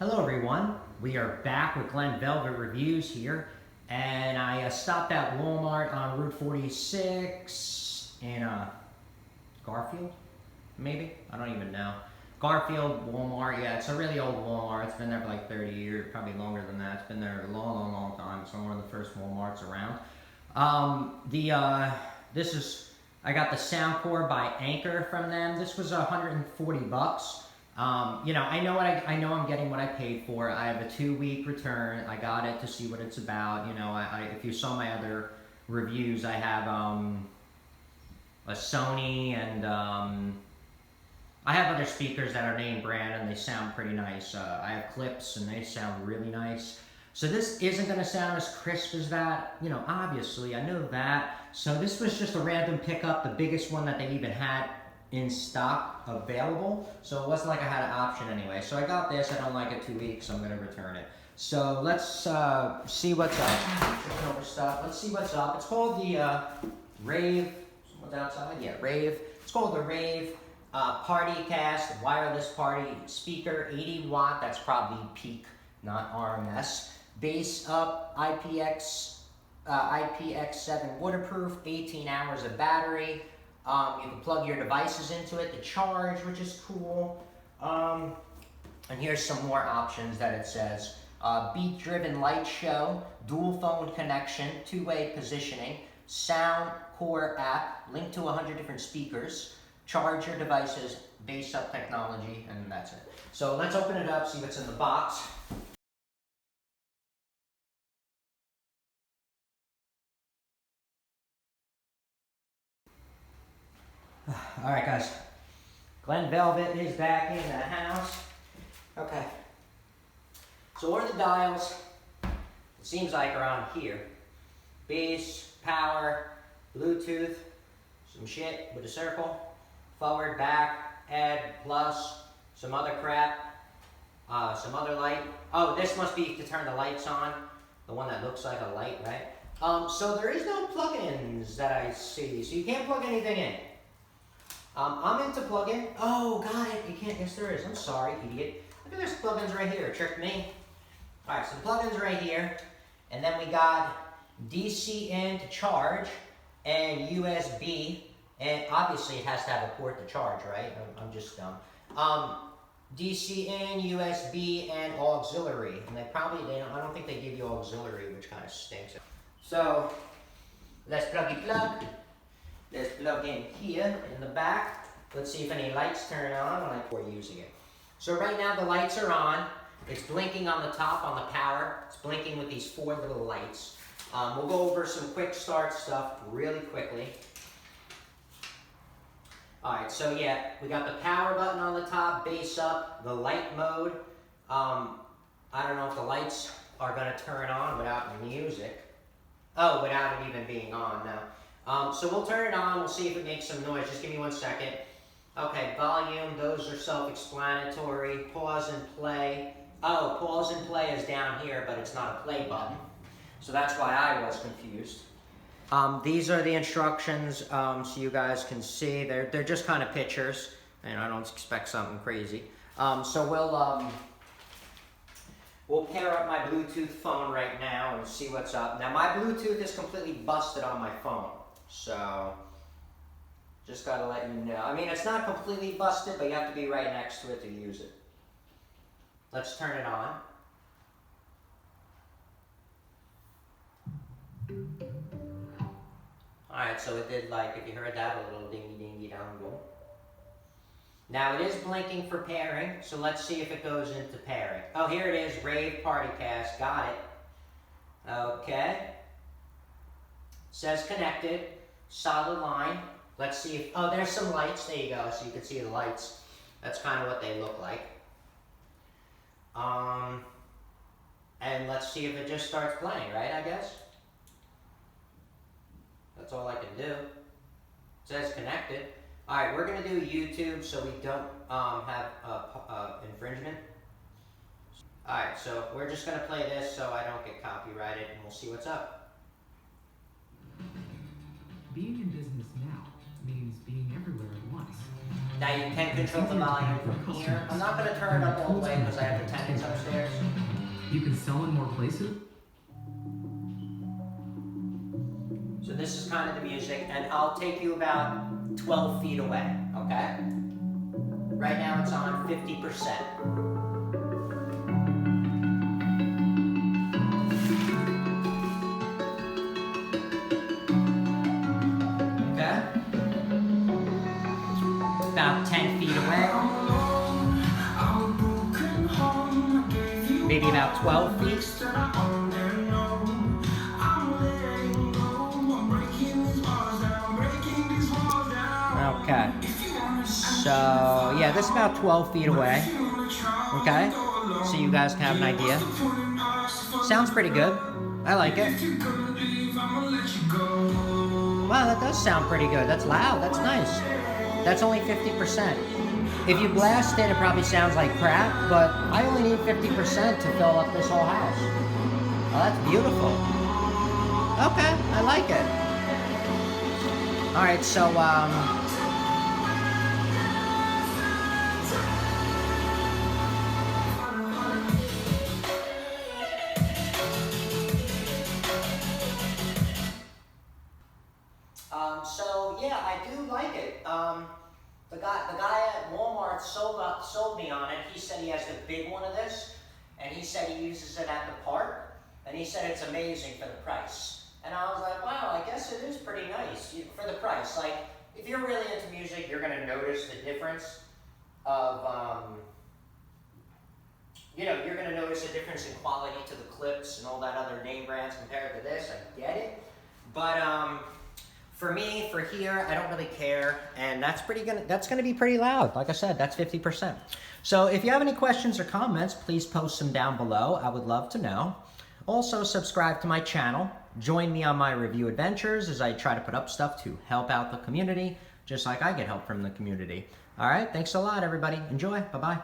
Hello everyone, we are back with Glenn Velvet Reviews here, and I stopped at Walmart on Route 46 in Garfield, maybe? I don't even know. Garfield, Walmart, yeah, it's a really old Walmart. It's been there for like 30 years, probably longer than that. It's been there a long time. It's one of the first Walmarts around. I got the Soundcore by Anker from them. This was 140 bucks. I know I'm getting what I paid for. I have a 2-week return. I got it to see what it's about. If you saw my other reviews, I have a Sony and I have other speakers that are name brand and they sound pretty nice. I have clips and they sound really nice. So this isn't going to sound as crisp as that, obviously, I know that. So this was just a random pickup, the biggest one that they even had in stock available. So it wasn't like I had an option anyway. So I got this, I don't like it 2 weeks, so I'm going to return it. So let's see what's up. Let's see what's up. It's called the Rave, someone's outside? Yeah, Rave. It's called the Rave PartyCast wireless party speaker, 80 watt, that's probably peak, not RMS. Bass up, IPX7 waterproof, 18 hours of battery. You can plug your devices into it to charge, which is cool. And here's some more options that it says. Beat-driven light show, dual phone connection, 2-way positioning, Soundcore app, link to 100 different speakers, charge your devices, bass up technology, and that's it. So let's open it up, see what's in the box. Alright guys, Glenn Velvet is back in the house. Okay, so what are the dials? It seems like around here. Bass, power, Bluetooth, some shit with a circle, forward, back, add, plus, some other crap, some other light. Oh, this must be to turn the lights on, the one that looks like a light, right? So there is no plugins that I see, so you can't plug anything in. I'm into plugin. Oh, got it. You can't. Yes, there is. I'm sorry, idiot. I think there's plugins right here. It tricked me. All right, so the plugins right here, and then we got DC in to charge and USB, and obviously it has to have a port to charge, right? I'm just dumb. DC in, USB, and auxiliary, and I don't think they give you auxiliary, which kind of stinks. So let's plug. Let's plug in here in the back. Let's see if any lights turn on before using it. So right now the lights are on. It's blinking on the top on the power. It's blinking with these 4 little lights. We'll go over some quick start stuff really quickly. Alright, so yeah, we got the power button on the top, bass up, the light mode. I don't know if the lights are going to turn on without music. Oh, without it even being on, no. So we'll turn it on, we'll see if it makes some noise. Just give me 1 second. Okay, volume, those are self-explanatory. Pause and play. Oh, pause and play is down here, but it's not a play button. So that's why I was confused. These are the instructions, so you guys can see. They're just kind of pictures, and I don't expect something crazy. So we'll pair up my Bluetooth phone right now and see what's up. Now my Bluetooth is completely busted on my phone. So, just gotta let you know. I mean, it's not completely busted, but you have to be right next to it to use it. Let's turn it on. Alright, so it did, like, if you heard that, a little dingy dongle. Now it is blinking for pairing, so let's see if it goes into pairing. Oh, here it is, Rave PartyCast, got it. Okay. Says connected. Solid line. Let's see if, oh, there's some lights. There you go, so you can see the lights. That's kind of what they look like. And let's see if it just starts playing, right, I guess? That's all I can do. It says connected. All right, we're gonna do YouTube so we don't have infringement. All right, so we're just gonna play this so I don't get copyrighted, and we'll see what's up. Being in business now means being everywhere at once. Now you can control the volume from here. I'm not going to turn it up all the way because I have the tenants upstairs. You can sell in more places? So this is kind of the music, and I'll take you about 12 feet away, okay? Right now it's on 50%. Okay? About 10 feet away. Maybe about 12 feet. Okay. So, yeah, this is about 12 feet away. Okay? So you guys can have an idea. Sounds pretty good. I like it. Wow, that does sound pretty good. That's loud. That's nice. That's only 50%. If you blast it, it probably sounds like crap, but I only need 50% to fill up this whole house. Oh, that's beautiful. Okay, I like it. All right, so, so yeah, I do like it. The guy at Walmart sold me on it. He said he has the big one of this, and he said he uses it at the park, and he said it's amazing for the price. And I was like, wow, I guess it is pretty nice for the price. Like, if you're really into music, you're gonna notice the difference of, you know, you're gonna notice a difference in quality to the clips and all that other name brands compared to this. I get it, but for me, for here, I don't really care, and that's gonna be pretty loud. Like I said, that's 50%. So if you have any questions or comments, please post them down below. I would love to know. Also, subscribe to my channel. Join me on my review adventures as I try to put up stuff to help out the community, just like I get help from the community. All right, thanks a lot, everybody. Enjoy. Bye-bye.